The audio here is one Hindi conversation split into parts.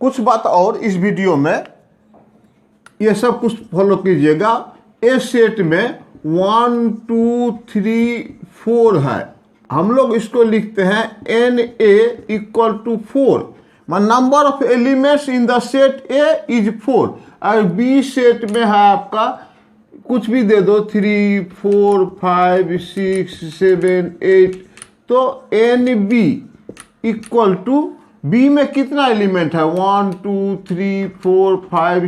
कुछ बात और इस वीडियो में ये सब कुछ फॉलो कीजिएगा। ए सेट में 1 2 3 4 है, हम लोग इसको लिखते हैं N A equal to 4। Number of elements in the set A is 4। और बी सेट में है आपका कुछ भी दे दो 3 4 5 6 7 8, तो N B equal to B में कितना एलिमेंट है 1 2 3 4 5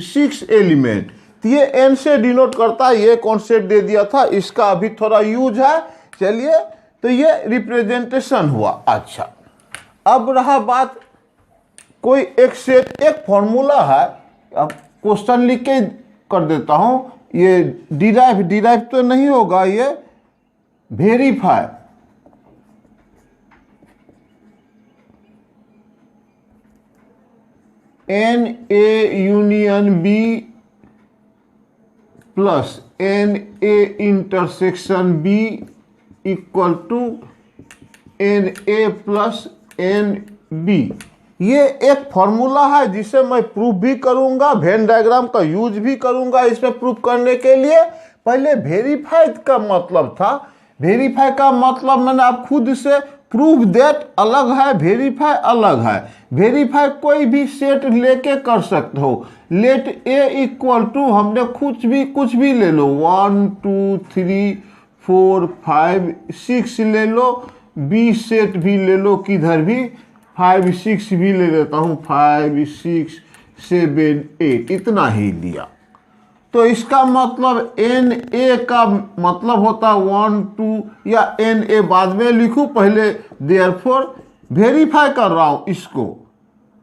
6 एलिमेंट। तो ये एन से डिनोट करता है, ये कॉन्सेप्ट दे दिया था, इसका अभी थोड़ा यूज है। चलिए, तो ये रिप्रेजेंटेशन हुआ। अच्छा, अब रहा बात कोई एक सेट, एक फॉर्मूला है। अब क्वेश्चन लिख के कर देता हूं, ये डिराइव तो नहीं होगा, ये verify. N A union B plus N A intersection B equal to N A plus N B. ये एक फॉर्मूला है जिसे मैं प्रूफ भी करूंगा, वेन डायग्राम का यूज भी करूंगा इसमें प्रूफ करने के लिए। पहले वेरीफाई का मतलब था, वेरीफाई का मतलब मैंने आप खुद से प्रूफ दैट अलग है, वेरीफाई अलग है। वेरीफाई कोई भी सेट लेके कर सकते हो। लेट ए इक्वल टू हमने कुछ भी ले लो 1 2 3 4 5 6 ले लो, बी सेट भी ले लो, किधर भी 5 6 भी ले लेता हूँ, 5 6 7 8 इतना ही लिया। तो इसका मतलब एन ए का मतलब होता है 1 2, या एन ए बाद में लिखूं, पहले देयरफॉर वेरीफाई कर रहा हूं इसको।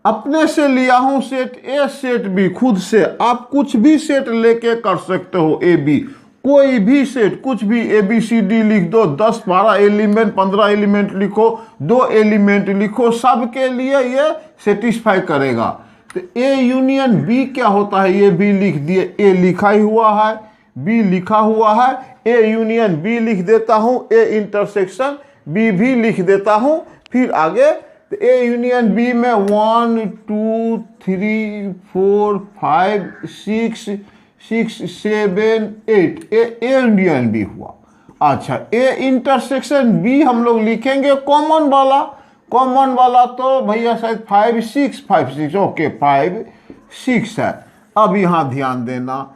अपने से लिया हूं सेट ए सेट बी, खुद से आप कुछ भी सेट लेके कर सकते हो। ए बी कोई भी सेट, कुछ भी ए बी सी डी लिख दो, 10 12 एलिमेंट 15 एलिमेंट लिखो, 2 एलिमेंट लिखो, सबके लिए ये सेटिस्फाई करेगा। तो ए यूनियन बी क्या होता है, ये भी लिख दिए, ए लिखा ही हुआ है, बी लिखा हुआ है, ए यूनियन बी लिख देता हूं, ए इंटरसेक्शन बी भी लिख देता हूं। फिर आगे तो ए यूनियन बी में 1 2 3 4 5 6 7 8 ए यूनियन बी हुआ। अच्छा, ए इंटरसेक्शन बी हम लोग लिखेंगे कॉमन वाला तो भैया शायद 5 6 ओके 5 6 है। अब यहां ध्यान देना,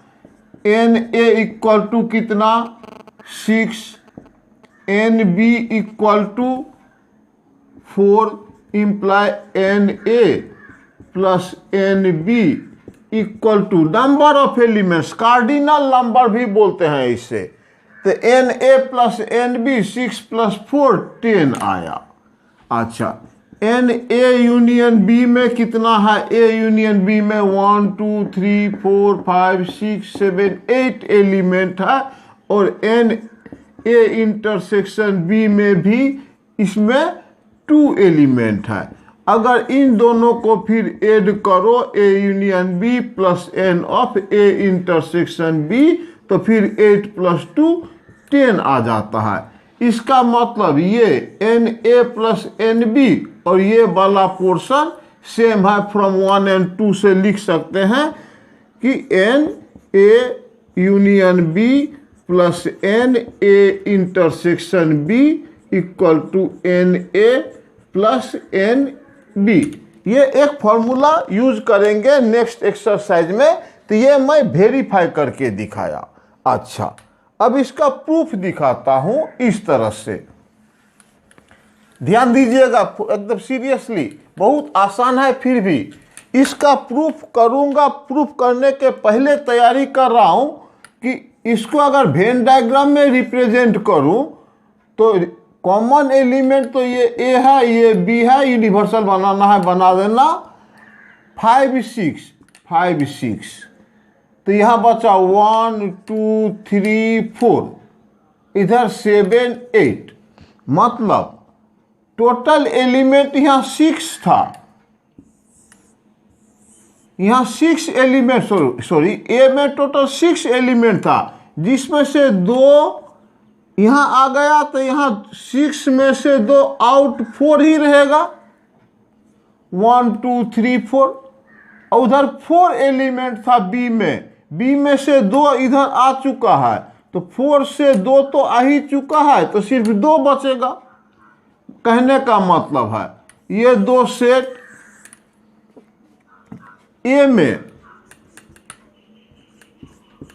एन ए इक्वल टू कितना 6, N B equal to 4 imply N A plus N B equal to number of elements, cardinal number भी बोलते हैं इसे। तो N A plus N B 6 + 4 10 आया। अच्छा, एन ए यूनियन बी में कितना है, ए यूनियन बी में 1 2 3 4 5 6 7 8 एलिमेंट है, और एन ए इंटरसेक्शन बी में भी इसमें 2 एलिमेंट है। अगर इन दोनों को फिर ऐड करो, A union B plus N of A intersection B, तो फिर 8 + 2 10 आ जाता है। इसका मतलब ये N A plus N B और ये वाला पोर्शन सेम है, फ्रॉम 1 और 2 से लिख सकते हैं कि N A union B plus N A intersection B equal to N A plus N B. ये एक फॉर्मूला यूज करेंगे नेक्स्ट एक्सरसाइज में, तो ये मैं वेरीफाई करके दिखाया। अच्छा, अब इसका प्रूफ दिखाता हूं इस तरह से, ध्यान दीजिएगा एकदम सीरियसली, बहुत आसान है फिर भी इसका प्रूफ करूंगा। प्रूफ करने के पहले तैयारी कर रहा हूं कि इसको अगर वेन डायग्राम में रिप्रेजेंट करूं तो कॉमन एलिमेंट तो ये ए है, ये बी है, यूनिवर्सल बनाना है, बना देना 5 6 तो यहाँ बचा 1 2 3 4, इधर 7 8, मतलब टोटल एलिमेंट यहाँ 6 था, यहाँ 6 एलिमेंट, सॉरी ए में टोटल 6 एलिमेंट था, जिसमें से 2 यहाँ आ गया, तो यहाँ 6 में से 2 आउट 4 ही रहेगा। 1 2 3 4, उधर 4 एलिमेंट था बी में से 2 इधर आ चुका है, तो 4 से 2 तो आ ही चुका है, तो सिर्फ 2 बचेगा। कहने का मतलब है ये 2 सेट ए में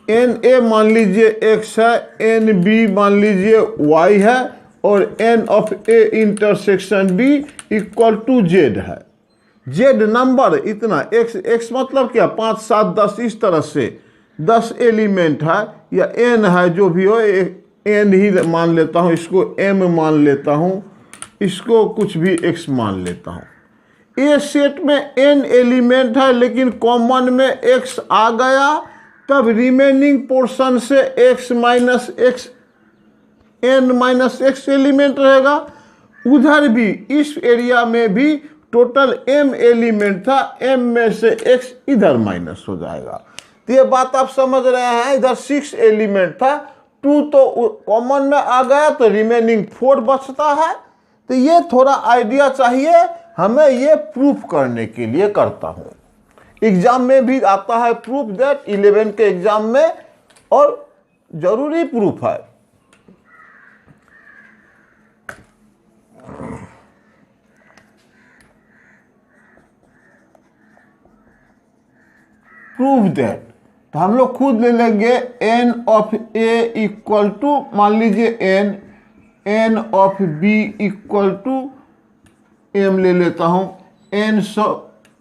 एन ए मान लीजिए x है, एन बी मान लीजिए y है, और N of A intersection B equal to Z है। जेड नंबर इतना, x मतलब क्या 5 7 10 इस तरह से 10 एलिमेंट है या n है, जो भी हो n ही मान लेता हूँ, इसको m मान लेता हूँ, इसको कुछ भी x मान लेता हूँ। ए सेट में n एलिमेंट है लेकिन कॉमन में x आ गया, तब रिमेनिंग पोर्शन से x minus x n minus x element रहेगा। उधर भी इस एरिया में भी टोटल m एलिमेंट था, m में से x इधर माइनस हो जाएगा। तो ये बात आप समझ रहे हैं। इधर 6 एलिमेंट था, 2 तो कॉमन में आ गया, तो रिमेनिंग 4 बचता है। तो ये थोड़ा आइडिया चाहिए हमें, ये प्रूफ करने के लिए करता हूँ। एग्जाम में भी आता है प्रूफ दैट, 11 के एग्जाम में, और जरूरी प्रूफ है। प्रूफ दैट, तो हम लोग खुद ले लेंगे N of A equal to, मान लीजिए N of B equal to M ले लेता हूं,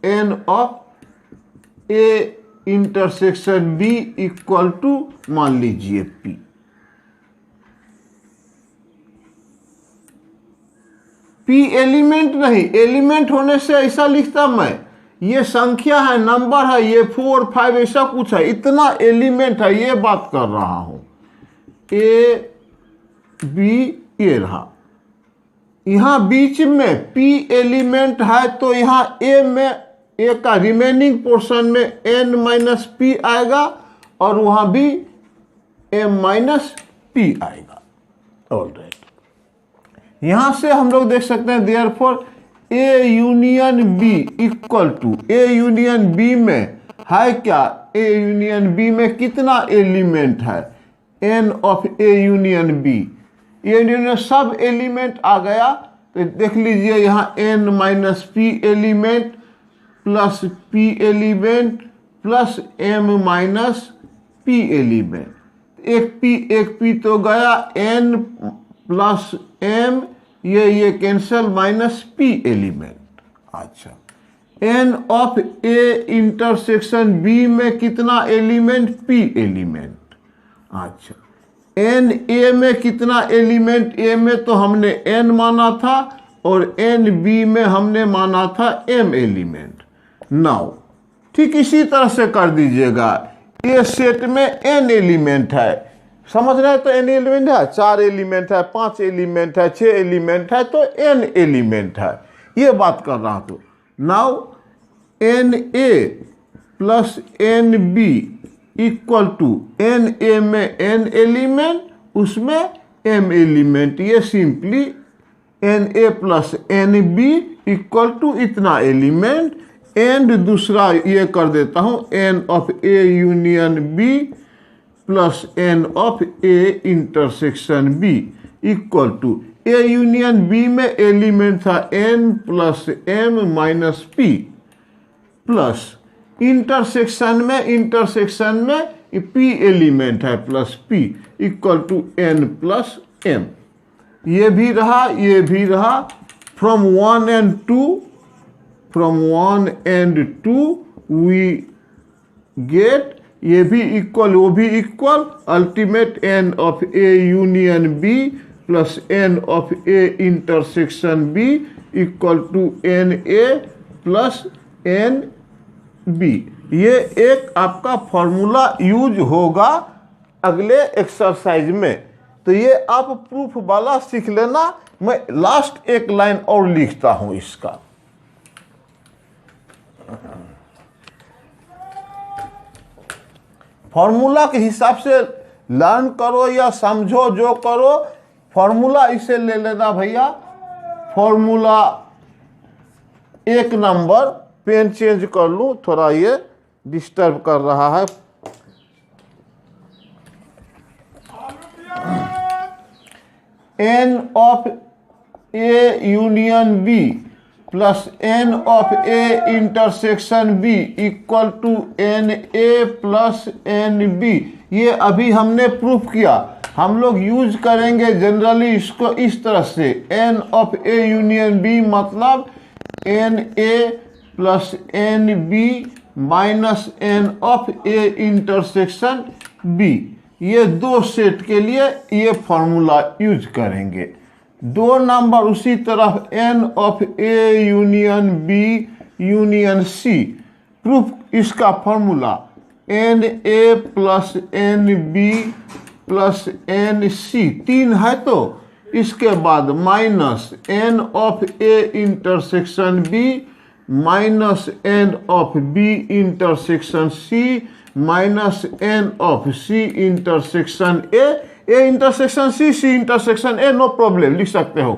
N of A intersection B equal to मान लीजिए पी। पी एलिमेंट नहीं, एलिमेंट होने से ऐसा लिखता मैं, ये संख्या है, नंबर है, ये 4 5 ऐसा कुछ है, इतना एलिमेंट है, ये बात कर रहा हूं। ए बी ये रहा, यहां बीच में पी एलिमेंट है, तो यहां ए में ए का रिमेनिंग पोर्शन में n माइनस पी आएगा, और वहां भी m माइनस पी आएगा। ऑलराइट, यहां से हम लोग देख सकते हैं therefore A union B equal to, A union B में है क्या, ए यूनियन बी में कितना एलिमेंट है, n of A union B, A union सब एलिमेंट आ गया। तो देख लीजिए यहाँ n minus P element plus P element plus m minus P element, एक पी तो गया, n प्लस m, ये कैंसल, माइनस p एलिमेंट। अच्छा, n of a intersection b में कितना एलिमेंट, p एलिमेंट। अच्छा, n a में कितना एलिमेंट, a में तो हमने n माना था, और n b में हमने माना था m एलिमेंट। नाउ ठीक इसी तरह से कर दीजिएगा, ए सेट में n एलिमेंट है, समझ रहे हैं, तो n एलिमेंट है, 4 एलिमेंट है, 5 एलिमेंट है, 6 एलिमेंट है, तो n एलिमेंट है, ये बात कर रहा हूं। Now N A plus N B equal to, N A में n एलिमेंट, उसमें m एलिमेंट, ये simply N A plus N B equal to इतना एलिमेंट, एंड दूसरा ये कर देता हूं, N of A union B plus N of A intersection B equal to, A union B में एलिमेंट था n plus m minus P, plus intersection में p एलिमेंट है plus p equal to n plus m। ये भी रहा, from 1 and 2, from 1 and 2 we get, ये भी इक्वल, वो भी equal, ultimate n of a union b plus n of a intersection b equal to n a plus n b। ये एक आपका फॉर्मूला यूज होगा अगले एक्सरसाइज में, तो ये आप प्रूफ वाला सीख लेना। मैं लास्ट एक लाइन और लिखता हूं इसका, फॉर्मूला के हिसाब से लर्न करो या समझो, जो करो, फॉर्मूला इसे ले लेना भैया, फॉर्मूला एक नंबर पेन चेंज कर लूं, थोड़ा ये डिस्टर्ब कर रहा है। N of A union B plus N of A intersection B equal to N A plus N B. ये अभी हमने प्रूफ किया। हम लोग यूज करेंगे जनरली इसको इस तरह से, n of A union B मतलब n A plus N B minus N of A intersection B. ये दो सेट के लिए ये फॉर्मूला यूज करेंगे। दो नंबर उसी तरह n of A union B union C, proof इसका formula n A plus N B plus N C, तीन है तो इसके बाद minus N of A intersection B minus N of B intersection C minus N of C intersection A intersection C intersection A, no problem, लिख सकते हो।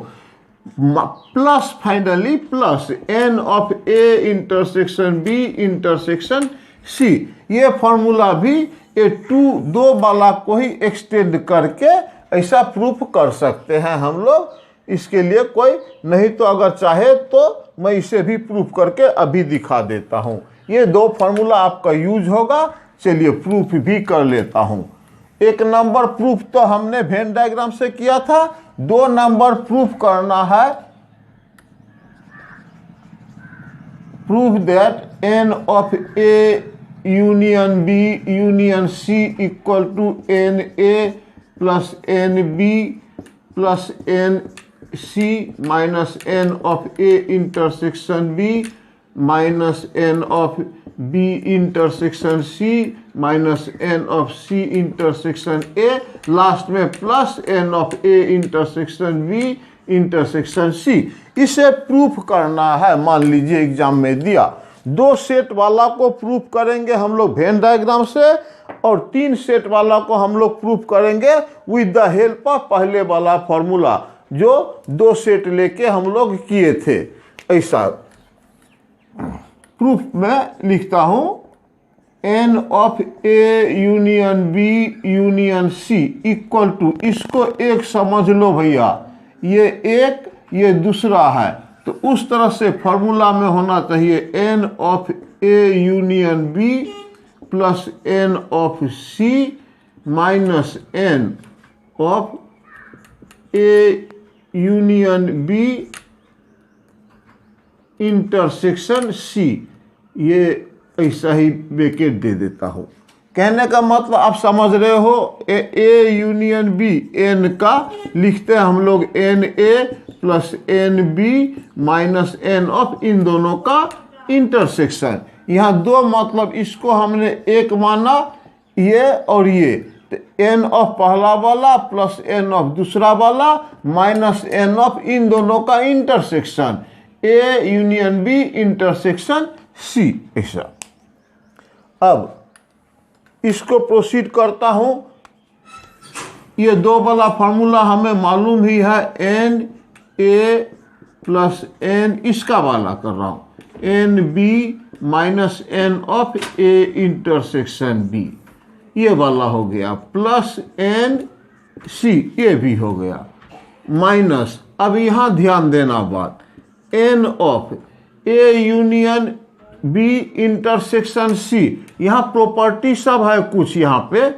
Plus finally plus N of A intersection B intersection C. ये फॉर्मूला भी ये दो वाला को ही एक्सटेंड करके ऐसा प्रूफ कर सकते हैं हम लोग। इसके लिए कोई नहीं तो अगर चाहे तो मैं इसे भी प्रूफ करके अभी दिखा देता हूं। ये दो फॉर्मूला आपका यूज होगा। चलिए प्रूफ भी कर लेता हूं। एक नंबर प्रूफ तो हमने वेन डायग्राम से किया था, दो नंबर प्रूफ करना है। Proof that n of A union B union C equal to N A plus N B plus N C minus N of A intersection B minus N of B intersection C minus N of C intersection A, last में plus N of A intersection B intersection C. इसे प्रूफ करना है। मान लीजिए एग्जाम में दिया, दो सेट वाला को प्रूफ करेंगे हम लोग वेन डायग्राम से, और तीन सेट वाला को हम लोग प्रूफ करेंगे विद द हेल्प ऑफ पहले वाला फॉर्मूला जो दो सेट लेके हम लोग किए थे। ऐसा प्रूफ में लिखता हूं, N of A union B union C equal to, इसको एक समझ लो भैया, ये एक ये दूसरा है, तो उस तरह से फॉर्मूला में होना चाहिए N of A union B plus N of C minus N of A union B intersection C. ये ऐसा ही ब्रैकेट दे देता हूं। कहने का मतलब आप समझ रहे हो, ए यूनियन बी, एन का लिखते हैं हम लोग n A plus N B minus N of इन दोनों का इंटरसेक्शन। यहाँ दो मतलब इसको हमने एक माना, ये और ये, तो एन ऑफ पहला वाला प्लस एन ऑफ दूसरा वाला माइनस एन ऑफ इन दोनों का intersection, A union B intersection C. ऐसा अब इसको प्रोसीड करता हूं। ये दो वाला फॉर्मूला हमें मालूम ही है, एन ए प्लस एन, इसका वाला कर रहा हूं, N B minus N of A intersection B, ये वाला हो गया, प्लस एन सी, ये भी हो गया, माइनस। अब यहां ध्यान देना बात, N of A union B intersection C. यहाँ प्रॉपर्टी सब है कुछ, यहाँ पे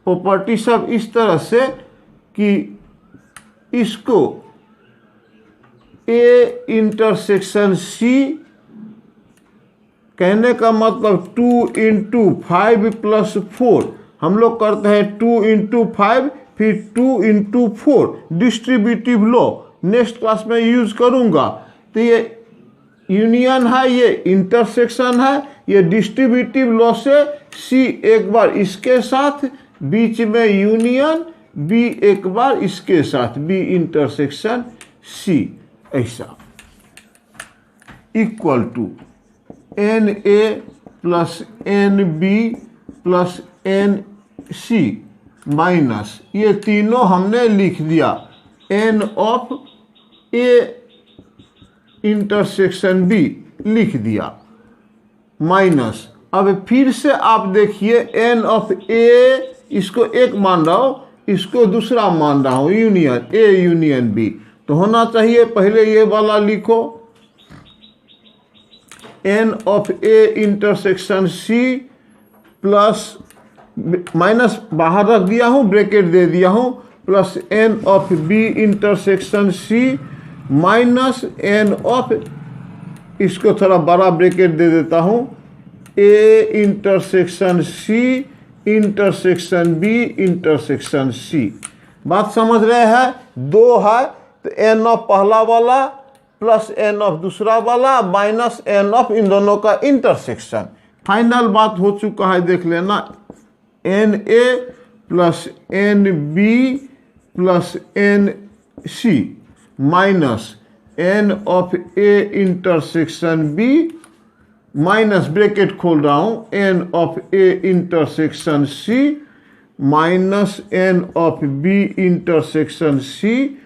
प्रॉपर्टी सब इस तरह से कि इसको ए इंटरसेक्शन सी, कहने का मतलब 2 इंटू 5 प्लस 4, हम लोग करते हैं 2 इंटू 5 फिर 2 into 4, distributive law next class में यूज करूंगा। तो ये यूनियन है, ये इंटरसेक्शन है, ये डिस्ट्रीब्यूटिव लॉ से सी एक बार इसके साथ, बीच में यूनियन, बी एक बार इसके साथ, बी इंटरसेक्शन सी, ऐसा equal to N A plus N B plus N C minus, ये तीनों हमने लिख दिया, N of A intersection B, लिख दिया माइनस। अब फिर से आप देखिए एन ऑफ ए, इसको एक मान रहा हूँ, इसको दूसरा मान रहा हूँ, यूनियन ए यूनियन बी। तो होना चाहिए पहले ये वाला लिखो, N of A intersection C plus minus बाहर रख दिया हूँ, ब्रैकेट दे दिया हूँ, plus N of B intersection C minus N of, इसको थोड़ा बड़ा ब्रैकेट दे देता हूँ, A intersection C intersection B intersection C. बात समझ रहे हैं? दो है तो एन ऑफ पहला वाला प्लस एन ऑफ दूसरा वाला माइनस एन ऑफ इन दोनों का इंटरसेक्शन। फाइनल बात हो चुका है, देख लेना, N A plus N B plus N C minus N of A intersection B minus bracket खोल रहा हूं, N of A intersection C minus N of B intersection C,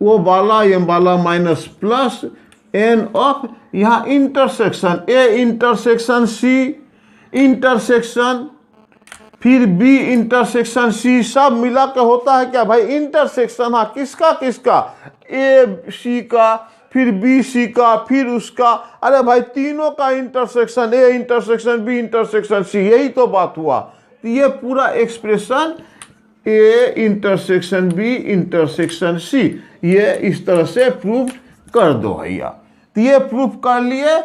वो वाला ये वाला माइनस प्लस एन ऑफ, यहाँ intersection A intersection C intersection फिर बी इंटरसेक्शन सी, सब मिला के होता है क्या भाई इंटरसेक्शन। हाँ, किसका किसका, ए सी का, फिर बी सी का, फिर उसका, अरे भाई तीनों का intersection, A intersection B intersection C, यही तो बात हुआ। तो ये पूरा expression A intersection B intersection C, ये इस तरह से प्रूव कर दो भैया। तो ये प्रूव कर लिए।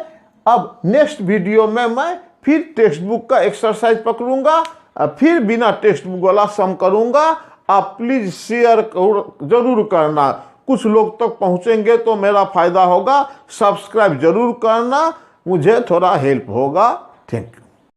अब नेक्स्ट वीडियो में मैं फिर टेक्स्ट बुक का एक्सरसाइज पकड़ूंगा, फिर बिना टेक्स्ट बुक वाला सम करूंगा। आप प्लीज शेयर जरूर करना, कुछ लोग तक पहुंचेंगे तो मेरा फायदा होगा। सब्सक्राइब जरूर करना, मुझे थोड़ा हेल्प होगा। Thank you.